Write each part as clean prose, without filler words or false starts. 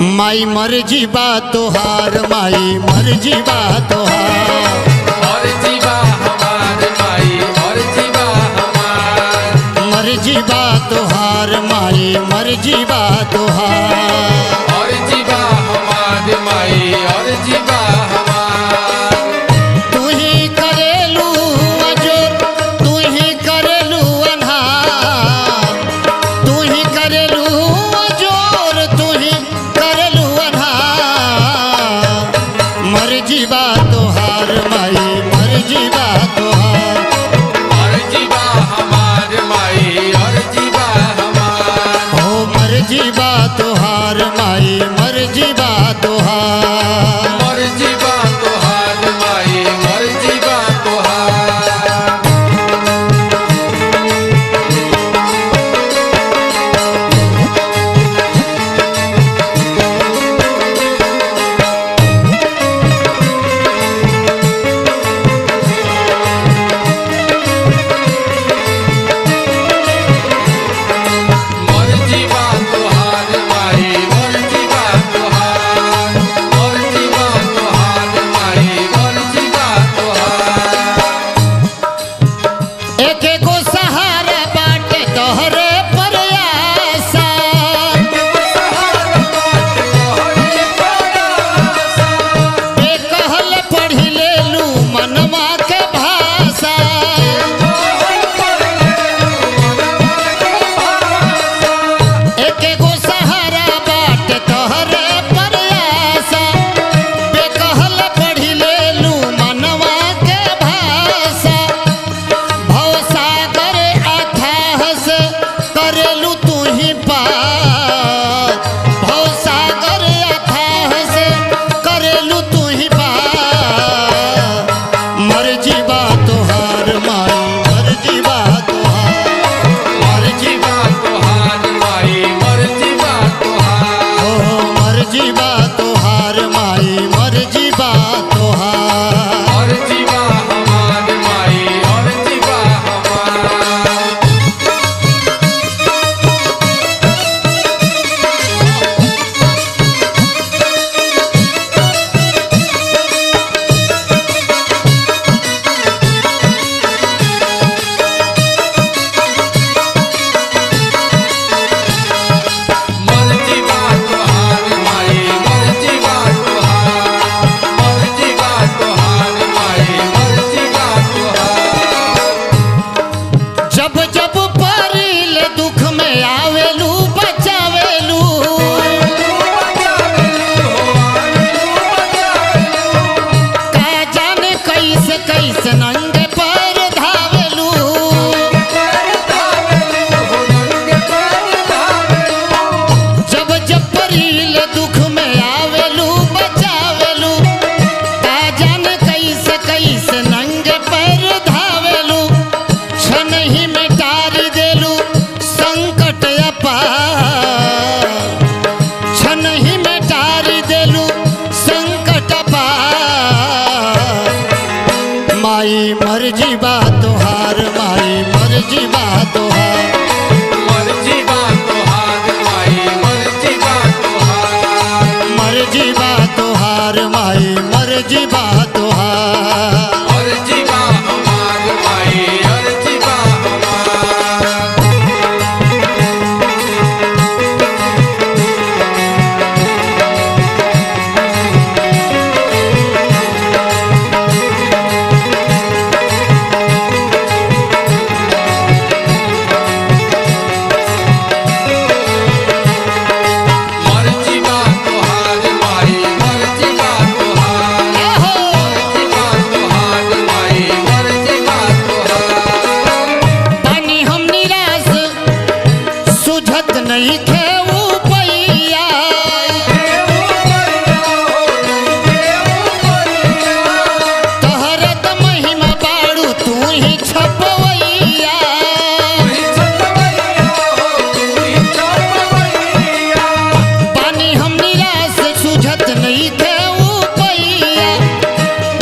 माई मर्जी बा तोहार, माई मर्जी बा तोहार, मर्जी बा हमार माई मर्जी बा हमार, मर्जी बा तोहार माई मर्जी बा तोहार, मर्जी बा हमार माई मर्जी बा हमार। तू ही करेलू अजोर, तू ही करेलू अन्हार, तू ही करेलू अजोर, तू ही करेलू अन्हार। मर्जी बा तोहार माई मर्जी बा तोहार, मर्जी बा हमार माई मर्जी बा हमार, ओ मर्जी बा तोहार माई मर्जी बा तोहार। मर्जी बा तोहार माई मर्जी बा तोहार। मर्जी बा तोहार माई मर्जी बा तोहार, मर्जी बा तोहार माई मर्जी बा तोहार। एक एगो सहारा बाटे तोहरे पर आशा, बेकहल पढ़ी लेलू मनवा के भाषा। एक एगो सहारा बाटे तोहरे पर आशा, बेकहल पढ़ी लेलू मनवा के भाषा। भवसागर अथाह से करेलू तू ही पार, भवसागर अथाह से करेलू तू ही पार। मर्जी बा तोहार माई मर्जी बा तोहार, मर्जी बा तोहार माई मर्जी बा तोहार, ओ मर्जी बा तोहार माई मर्जी बा तोहार। मर्जी बा हमार माई मर्जी बा हमार। मर्जी बा तोहार माई मर्जी बा तोहार, मर्जी बा तोहार माई मर्जी बा तोहार। जब जब परिल दुख में आवेलू बचावेलू, का जाने कैसे कैसे नंगे पैर धावेलू। जब जब परिल दुख में आवेलू बचावेलू, का जाने कैसे कैसे नंगे पैर धावेलू। क्षण ही में टारी देलू संकट अपार, क्षण ही में टारी देलू संकट अपार। माई मर्जी बा तोहार माई मर्जी बा तोहार, मर्जी बा तोहार माई मर्जी बा तोहार, मर्जी बा तोहार माई मर्जी बा तोहार। मर्जी बा हमार माई मर्जी बा हमार। मर्जी बा तोहार माई मर्जी बा तोहार, मर्जी बा तोहार माई मर्जी बा तोहार। पानी हम निराश सुझत नहीं खेऊ पैया, तोहरत महिमा बाड़ू तू ही छपवैया। पानी हम निराश सुझत नहीं खेऊ पैया,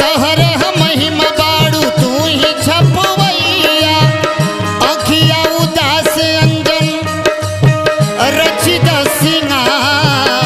तोहर महिमा बाड़ू तू ही छपवैया। अखिया उदास अंजन रचित सिंगार,